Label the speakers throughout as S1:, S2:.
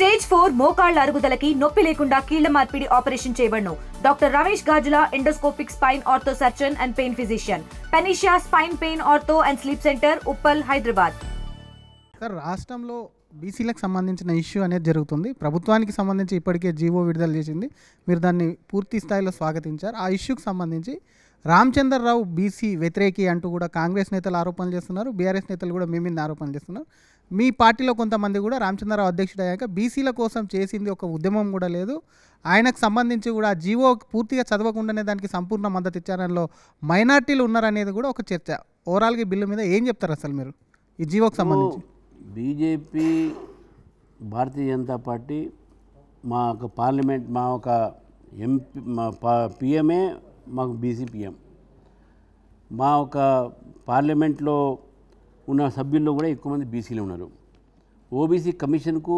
S1: Stage 4 మోకాళ్ల అరుగుదలకి నొప్పి లేకుండా కీళ్ల మార్పిడి ఆపరేషన్ చేయబడును. Doctor Ramesh Gajula, endoscopic spine ortho surgeon and pain physician, Panacea spine pain ortho and sleep centre, Uppal, Hyderabad.
S2: Sir, రాష్ట్రంలో బీసీలకు సంబంధించిన ఇష్యూ అనేది జరుగుతుంది. ప్రభుత్వానికి సంబంధించి ఇప్పటికే జీవో విడుదల చేసింది. మీరు దాన్ని పూర్తి స్థాయిలో స్వాగతించారు. ఆ ఇష్యూకి సంబంధించి రామచంద్రరావు బీసీ వ్యతిరేకి అంటూ కూడా కాంగ్రెస్ నేతలు ఆరోపణలు చేస్తున్నారు. బీఆర్ఎస్ నేతలు కూడా మీ మీద ఆరోపణలు చేస్తున్నారు. మీ పార్టీలో కొంతమంది కూడా రామచంద్రరావు అధ్యక్షుడు అయ్యాక బీసీల కోసం చేసింది ఒక ఉద్యమం కూడా లేదు, ఆయనకు సంబంధించి కూడా జీవో పూర్తిగా చదవకుండానే దానికి సంపూర్ణ మద్దతు ఇచ్చారనలో మైనార్టీలు ఉన్నారనేది కూడా ఒక చర్చ. ఓవరాల్గా బిల్లు మీద ఏం చెప్తారు అసలు మీరు ఈ జీవోకి సంబంధించి?
S3: బీజేపీ, భారతీయ జనతా పార్టీ మా ఒక పార్లమెంట్, మా ఒక ఎంపీ, మా పిఎంఏ మాకు బీసీ పిఎం. మా ఒక పార్లమెంట్లో ఉన్న సభ్యుల్లో కూడా ఎక్కువ మంది బీసీలు ఉన్నారు. ఓబీసీ కమిషన్కు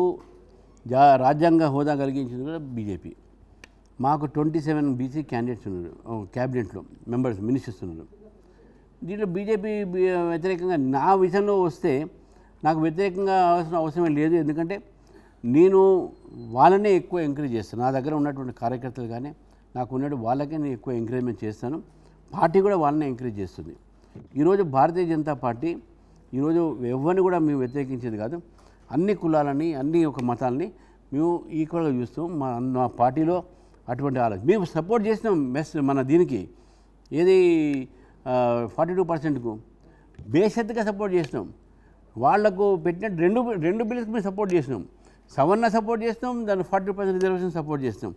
S3: రాజ్యాంగ హోదా కలిగించింది కూడా బీజేపీ. మాకు 27 బీసీ క్యాండిడేట్స్ ఉన్నారు క్యాబినెట్లో, మెంబర్స్, మినిస్టర్స్ ఉన్నారు. దీంట్లో బీజేపీ వ్యతిరేకంగా నా విషయంలో వస్తే నాకు వ్యతిరేకంగా అవసరమే లేదు. ఎందుకంటే నేను వాళ్ళనే ఎక్కువ ఎంకరేజ్ చేస్తాను. నా దగ్గర ఉన్నటువంటి కార్యకర్తలు కానీ నాకు ఉన్నట్టు వాళ్ళకే నేను ఎక్కువ ఎంకరేజ్మెంట్ చేస్తాను. పార్టీ కూడా వాళ్ళనే ఎంకరేజ్ చేస్తుంది. ఈరోజు భారతీయ జనతా పార్టీ ఈరోజు ఎవరిని కూడా మేము వ్యతిరేకించేది కాదు. అన్ని కులాలని, అన్ని ఒక మతాలని మేము ఈక్వల్గా చూస్తాం. మా పార్టీలో అటువంటి ఆలోచన మేము సపోర్ట్ చేసినాం. మన దీనికి ఏది 42%కు బేషరతుగా సపోర్ట్ చేసినాం. వాళ్లకు పెట్టిన రెండు బిల్లులకు మేము సపోర్ట్ చేసినాం. సవర్ణ సపోర్ట్ చేసినాం, దాన్ని 40% రిజర్వేషన్ సపోర్ట్ చేసినాం.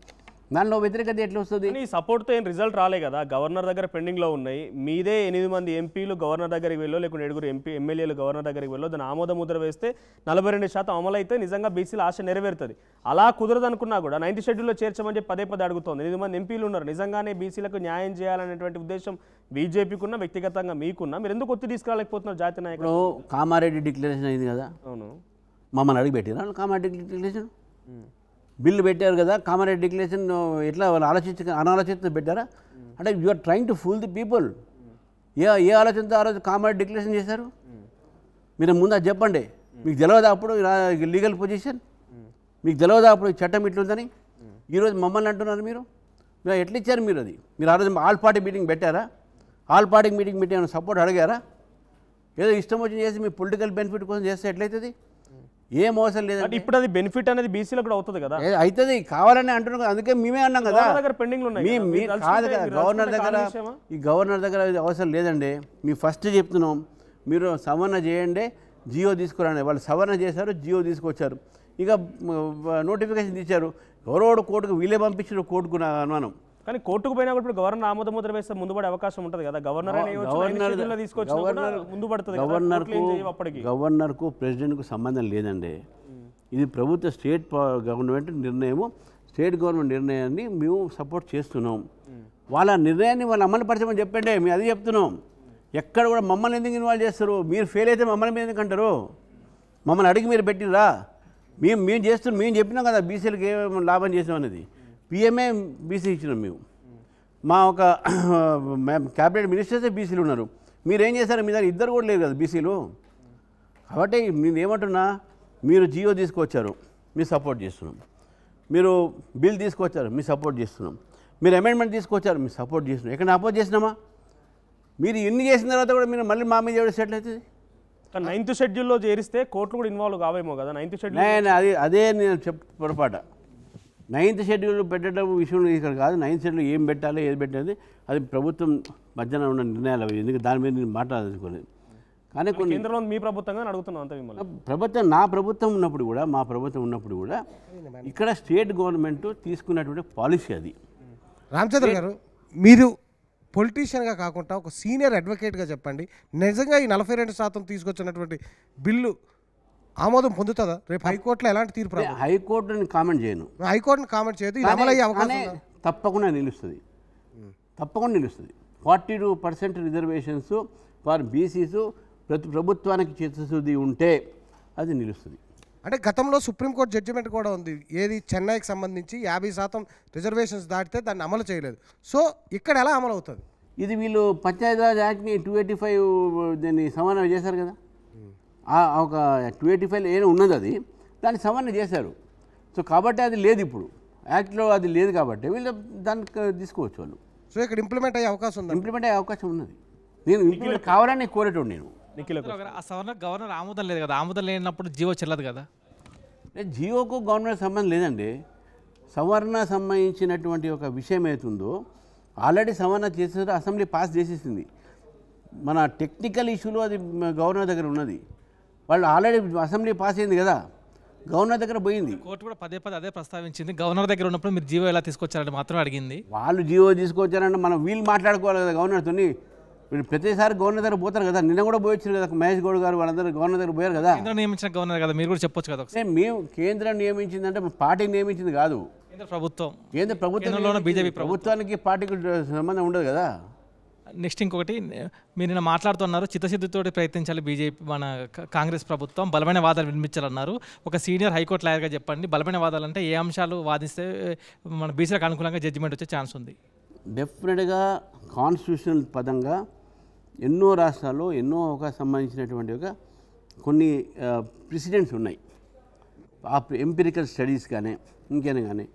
S3: దానిలో వ్యతిరేకత ఎట్లా వస్తుంది?
S4: ఈ సపోర్ట్తో ఏం రిజల్ట్ రాలే కదా. గవర్నర్ దగ్గర పెండింగ్లో ఉన్నాయి. మీదే 8 మంది ఎంపీలు గవర్నర్ దగ్గరికి వెళ్ళో, లేకుంటే 7 ఎమ్మెల్యేలు గవర్నర్ దగ్గరికి వెళ్ళో దాన్ని ఆమోద ముద్ర వేస్తే 42% అమలు అయితే నిజంగా బీసీల ఆశ నెరవేరుతుంది. అలా కుదరదు అనుకున్నా కూడా 9th షెడ్యూల్లో చేర్చమని చెప్పి పదే అడుగుతోంది. 8 మంది ఎంపీలు ఉన్నారు. నిజంగానే బీసీలకు న్యాయం చేయాలనేటువంటి ఉద్దేశం బీజేపీకున్న, వ్యక్తిగతంగా మీకున్నా, మీరు ఎందుకు ఒత్తిడి తీసుకురాలేకపోతున్నారు జాతీయ నాయకులు?
S3: కామారెడ్డి డిక్లరేషన్ అయింది కదా.
S4: అవును,
S3: మమ్మల్ని అడిగి పెట్టినా కామారెడ్డి డిక్లరేషన్ బిల్లు పెట్టారు కదా. కామారెడ్డి డిక్లరేషన్ ఎట్లా వాళ్ళు అనాలోచిత పెట్టారా? అంటే you are trying to fool the people. ఏ ఆలోచనతో ఆ రోజు కామారెడ్డి డిక్లరేషన్ చేశారు? మీరు ముందు అది చెప్పండి. మీకు తెలియదా అప్పుడు లీగల్ పొజిషన్? మీకు తెలియదా అప్పుడు చట్టం ఇట్లుందని? ఈరోజు మమ్మల్ని అంటున్నారు మీరు. ఎట్లా ఇచ్చారు మీరు అది? మీరు ఆ రోజు ఆల్ పార్టీ మీటింగ్ పెట్టారా? ఆల్ పార్టీ మీటింగ్ పెట్టి ఏమైనా సపోర్ట్ అడిగారా? ఏదో ఇష్టం వచ్చి చేసి మీ పొలిటికల్ బెనిఫిట్ కోసం చేస్తే ఎట్లయితుంది? ఏం అవసరం లేదు.
S4: ఇప్పుడు అది బెనిఫిట్ అనేది బీసీలో కూడా అవుతుంది కదా.
S3: అవుతుంది, కావాలని అంటున్నాం. అందుకే మేమే అన్నాం కదా. గవర్నర్ దగ్గర అవసరం లేదండి. మీ ఫస్ట్ చెప్తున్నాం, మీరు సవరణ చేయండి, జియో తీసుకురండి. వాళ్ళు సవరణ చేశారు, జియో తీసుకొచ్చారు. ఇక నోటిఫికేషన్ ఇచ్చారు. ఎవరోడు కోర్టుకు వీళ్ళే పంపించారు కోర్టుకు అనుమానం.
S4: కానీ కోర్టుకు పోయినా కూడా ఇప్పుడు గవర్నర్ ఆమోద ముద్ర వేస్తే ముందుపడే అవకాశం ఉంటుంది కదా.
S3: గవర్నర్కు ప్రెసిడెంట్కు సంబంధం లేదండి. ఇది ప్రభుత్వ స్టేట్ గవర్నమెంట్ నిర్ణయము. స్టేట్ గవర్నమెంట్ నిర్ణయాన్ని మేము సపోర్ట్ చేస్తున్నాం. వాళ్ళ నిర్ణయాన్ని వాళ్ళు అమలుపరచమని చెప్పండి. మేము అది చెప్తున్నాం. ఎక్కడ కూడా మమ్మల్ని ఎందుకు ఇన్వాల్వ్ చేస్తారు? మీరు ఫెయిల్ అయితే మమ్మల్ని మీద ఎందుకు అంటారు? మమ్మల్ని అడిగి మీరు పెట్టిరా? మేము చేస్తున్నాం. మేము చెప్పినాం కదా బీసీలకు ఏమేమి లాభం చేసాం అనేది. పిఎంఏ బీసీ ఇచ్చినాం మేము. మా ఒక క్యాబినెట్ మినిస్టర్సే బీసీలు ఉన్నారు. మీరేం చేశారు? మీ దగ్గర ఇద్దరు కూడా లేరు కదా బీసీలు. కాబట్టి నేను ఏమంటున్నా, మీరు జియో తీసుకొచ్చారు, మీరు సపోర్ట్ చేస్తున్నాం. మీరు బిల్ తీసుకొచ్చారు, మీరు సపోర్ట్ చేస్తున్నాం. మీరు అమెండ్మెంట్ తీసుకొచ్చారు, మీరు సపోర్ట్ చేస్తున్నాం. ఎక్కడ అపోజ్ చేసినామా? మీరు ఎన్ని చేసిన తర్వాత కూడా మీరు మళ్ళీ మా మీద సెటిల్ అవుతుంది.
S4: 9th షెడ్యూల్లో చేరిస్తే కోర్టులు కూడా ఇన్వాల్వ్ కావేమో కదా. 9th షెడ్యూల్
S3: అదే నేను పొరపాటు. 9th షెడ్యూల్ పెట్టడం విషయం ఇక్కడ కాదు. 9th షెడ్యూల్ ఏం పెట్టాలి, ఏది పెట్టాలి అది ప్రభుత్వం మధ్యన ఉన్న నిర్ణయాలు అవి. ఎందుకంటే దాని మీద నేను మాట్లాడుకోలేదు. కానీ కొన్ని
S4: కేంద్రంలో మీ ప్రభుత్వంగా అడుగుతున్నాం అంత మిమ్మల్ని.
S3: ప్రభుత్వం, నా ప్రభుత్వం ఉన్నప్పుడు కూడా, మా ప్రభుత్వం ఉన్నప్పుడు కూడా ఇక్కడ స్టేట్ గవర్నమెంట్ తీసుకున్నటువంటి పాలసీ అది.
S5: రామచంద్ర గారు, మీరు పొలిటీషియన్గా కాకుండా ఒక సీనియర్ అడ్వకేట్గా చెప్పండి, నిజంగా ఈ 42% తీసుకొచ్చినటువంటి బిల్లు ఆమోదం పొందుతుందా? రేపు హైకోర్టులో ఎలాంటి తీర్పు?
S3: హైకోర్టుని కామెంట్ చేయను.
S5: హైకోర్టుని కామెంట్ చేయదు. ఇది అమలయ్యే అవకాశం
S3: తప్పకుండా నిలుస్తుంది. 42% రిజర్వేషన్స్ ఫర్ బీసీస్ ప్రభుత్వానికి చిత్తశుద్ధి ఉంటే అది నిలుస్తుంది.
S5: అంటే గతంలో సుప్రీంకోర్టు జడ్జిమెంట్ కూడా ఉంది. ఏది చెన్నైకి సంబంధించి 50% రిజర్వేషన్స్ దాటితే దాన్ని అమలు చేయలేదు. సో ఇక్కడ ఎలా అమలు అవుతుంది?
S3: ఇది వీళ్ళు పంచాయతీరాజ్ యాక్ట్ని 285 దీన్ని సమానం చేశారు కదా. ఒక 285 ఏదో ఉన్నది, అది దాన్ని సవరణ చేశారు. సో కాబట్టి అది లేదు, ఇప్పుడు యాక్ట్లో అది లేదు కాబట్టి వీళ్ళు దానికి తీసుకోవచ్చు వాళ్ళు.
S5: సో ఇక్కడ ఇంప్లిమెంట్ అయ్యే అవకాశం ఉంది.
S3: ఇంప్లిమెంట్ అయ్యే అవకాశం ఉన్నది. నేను ఇంప్లిమెంట్ కావాలని కోరేటోడు నేను.
S6: ఆ సవరణ గవర్నర్ ఆమోదం లేదు కదా, ఆమోదం లేనప్పుడు జీవో చెల్లదు కదా.
S3: జియోకు గవర్నమెంట్ సంబంధం లేదండి. సవరణ సంబంధించినటువంటి ఒక విషయం అవుతుందో ఆల్రెడీ సవరణ చేసేది అసెంబ్లీ పాస్ చేసేసింది. మన టెక్నికల్ ఇష్యూలో అది గవర్నర్ దగ్గర ఉన్నది. వాళ్ళు ఆల్రెడీ అసెంబ్లీ పాస్ అయింది కదా, గవర్నర్ దగ్గర పోయింది.
S6: కోర్టు కూడా పదే అదే ప్రస్తావించింది. గవర్నర్ దగ్గర ఉన్నప్పుడు మీరు జీవో ఎలా తీసుకొచ్చారని మాత్రం అడిగింది.
S3: వాళ్ళు జియో తీసుకొచ్చారంటే మనం వీళ్ళు మాట్లాడుకోవాలి కదా గవర్నర్తో. వీళ్ళు ప్రతిసారి గవర్నర్ దగ్గర పోతారు కదా, నిన్న కూడా పోయొచ్చారు కదా మహేష్ గౌడ్ గారు, వాళ్ళందరూ గవర్నర్ దగ్గర పోయారు కదా.
S6: కేంద్రం నియమించిన గవర్నర్ కదా, మీరు కూడా చెప్పొచ్చు కదా.
S3: మేము కేంద్రం నియమించిందంటే పార్టీ నియమించింది కాదు,
S6: కేంద్ర ప్రభుత్వం.
S3: కేంద్ర ప్రభుత్వం
S6: బీజేపీ
S3: ప్రభుత్వానికి పార్టీకి సంబంధం ఉండదు కదా.
S6: నెక్స్ట్ ఇంకొకటి, మీరు నిన్న మాట్లాడుతున్నారు చిత్తశుద్ధితో ప్రయత్నించాలి బీజేపీ మన కాంగ్రెస్ ప్రభుత్వం, బలమైన వాదాలు వినిపించాలన్నారు. ఒక సీనియర్ హైకోర్టు లాయర్గా చెప్పండి, బలమైన వాదాలు అంటే ఏ అంశాలు వాదిస్తే మన బీసీలకు అనుకూలంగా జడ్జిమెంట్ వచ్చే ఛాన్స్ ఉంది?
S3: డెఫినెట్గా కాన్స్టిట్యూషనల్ పదంగా ఎన్నో రాష్ట్రాల్లో ఎన్నో ఒక సంబంధించినటువంటి ఒక కొన్ని ప్రెసిడెంట్స్ ఉన్నాయి. ఆ ఎంపిరికల్ స్టడీస్ కానీ ఇంకేనా కానీ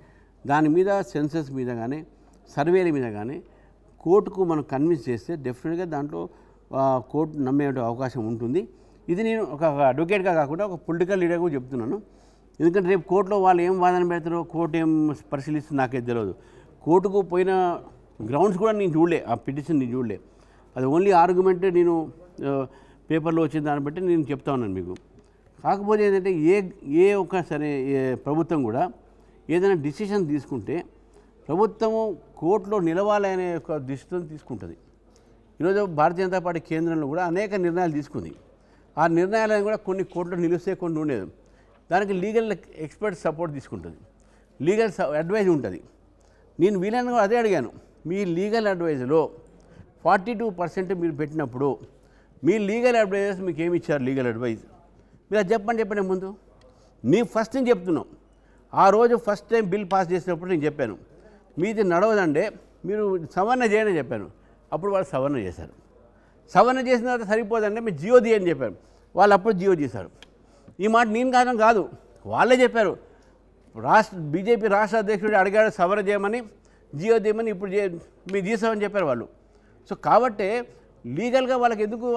S3: దాని మీద సెన్సస్ మీద కానీ సర్వేల మీద కానీ కోర్టుకు మనం కన్విన్స్ చేస్తే డెఫినెట్గా దాంట్లో కోర్టు నమ్మే అవకాశం ఉంటుంది. ఇది నేను ఒక అడ్వకేట్గా కాకుండా ఒక పొలిటికల్ లీడర్గా చెప్తున్నాను. ఎందుకంటే రేపు కోర్టులో వాళ్ళు ఏం వాదన పెడతారో, కోర్టు ఏం పరిశీలిస్తుందో నాకే తెలియదు. కోర్టుకు పోయిన గ్రౌండ్స్ కూడా నేను చూడలే, ఆ పిటిషన్ నేను చూడలే. అది ఓన్లీ ఆర్గ్యుమెంట్ నేను పేపర్లో వచ్చిన దాన్ని బట్టి నేను చెప్తా ఉన్నాను మీకు. కాకపోతే ఏంటంటే ఏ ఒక్క సరే ప్రభుత్వం కూడా ఏదైనా డిసిషన్ తీసుకుంటే ప్రభుత్వము కోర్టులో నిలవాలి అనే ఒక దృష్టితో తీసుకుంటుంది. ఈరోజు భారతీయ జనతా పార్టీ కేంద్రంలో కూడా అనేక నిర్ణయాలు తీసుకుంది. ఆ నిర్ణయాలను కూడా కొన్ని కోర్టులో నిలిస్తే కొన్ని ఉండేది. దానికి లీగల్ ఎక్స్పర్ట్ సపోర్ట్ తీసుకుంటుంది, లీగల్ అడ్వైజ్ ఉంటుంది. నేను వీళ్ళని అదే అడిగాను, మీ లీగల్ అడ్వైజ్లో 42% మీరు పెట్టినప్పుడు మీ లీగల్ అడ్వైజర్స్ మీకు ఏమి ఇచ్చారు లీగల్ అడ్వైజ్? మీరు అది చెప్పండి ముందు. మీ ఫస్ట్ నేను చెప్తున్నాం, ఆ రోజు ఫస్ట్ టైం బిల్ పాస్ చేసినప్పుడు నేను చెప్పాను మీది నడవదంటే మీరు సవరణ చేయని చెప్పాను. అప్పుడు వాళ్ళు సవరణ చేశారు. సవరణ చేసిన తర్వాత సరిపోదంటే మీరు జియో అని చెప్పారు, వాళ్ళు అప్పుడు జియో చేశారు. ఈ మాట నేను కాదు, వాళ్ళే చెప్పారు. బీజేపీ రాష్ట్ర అధ్యక్షుడు అడిగాడు సవరణ చేయమని, జియో చేయమని, ఇప్పుడు మీరు చేసామని చెప్పారు వాళ్ళు. సో కాబట్టి లీగల్గా వాళ్ళకి ఎందుకు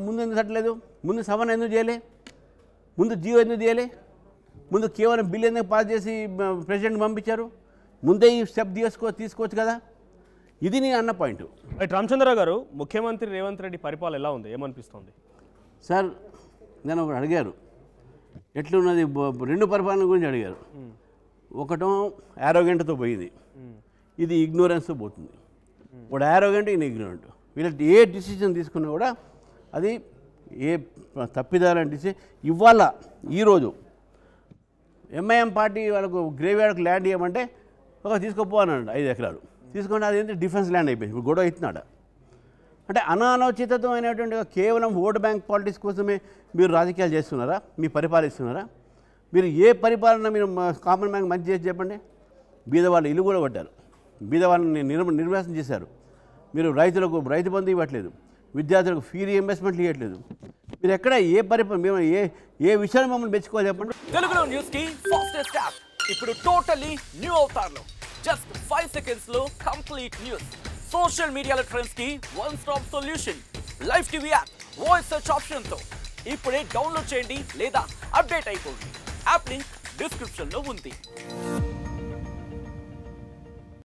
S3: ముందు ఎందుకు తట్టలేదు? ముందు సవరణ ఎందుకు చేయలే? ముందు జియో ఎందుకు చేయలే? ముందు కేవలం బిల్ ఎందుకు పాస్ చేసి ప్రెసిడెంట్ పంపించారు? ముందే ఈ స్టెప్ తీసుకోవచ్చు కదా. ఇది నేను అన్న పాయింట్.
S4: రైట్. రామచంద్రరావు గారు, ముఖ్యమంత్రి రేవంత్ రెడ్డి పరిపాలన ఎలా ఉంది, ఏమనిపిస్తుంది?
S3: సార్ నేను ఒకటి అడిగారు, ఎట్లున్నది రెండు పరిపాలన గురించి అడిగారు. ఒకటో యారోగెంట్తో పోయింది, ఇది ఇగ్నోరెన్స్తో పోతుంది. ఒక యారోగెంట్, ఈయన ఇగ్నోరెంట్. వీళ్ళకి ఏ డిసిజన్ తీసుకున్నా కూడా అది ఏ తప్పిదాలని డిసిజన్. ఇవాళ ఈరోజు ఎంఐఎం పార్టీ వాళ్ళకు గ్రేవ్యార్డ్కి ల్యాండ్ ఇవ్వమంటే తీసుకోపో అన్నాడు, 5 ఎకరాలు తీసుకుంటే అది ఏంటి డిఫెన్స్ ల్యాండ్ అయిపోయింది. ఇప్పుడు గొడవ అవుతున్నాడు. అంటే అనాలోచితమైనటువంటి కేవలం ఓటు బ్యాంక్ పాలిటిక్స్ కోసమే మీరు రాజకీయాలు చేస్తున్నారా? మీరు పరిపాలిస్తున్నారా? మీరు ఏ పరిపాలన మీరు కామన్ మ్యాన్ మంచి చేసి చెప్పండి. బీదవాళ్ళు ఇల్లు కూడా పట్టారు, బీదవాళ్ళని నిర్వాసన చేశారు. మీరు రైతులకు రైతు బంధు ఇవ్వట్లేదు, విద్యార్థులకు ఫీ రీఇంబర్స్మెంట్లు ఇవ్వట్లేదు. మీరు ఎక్కడ ఏ పరిపాలన ఏ విషయాన్ని మమ్మల్ని మెచ్చుకోవాలి చెప్పండి.
S7: తెలుగులో న్యూస్ కి ఫాస్టెస్ట్ యాప్ ఇప్పుడు టోటలీ న్యూ అవతార్లో జస్ట్ 5 seconds లో కంప్లీట్ న్యూస్. సోషల్ మీడియాలో ట్రెండ్స్ కి one stop solution. Live TV app voice search option తో ఇప్పుడే డౌన్లోడ్ చేయండి లేదా అప్డేట్ అయిపోండి. యాప్ లింక్ డిస్క్రిప్షన్ లో ఉంది.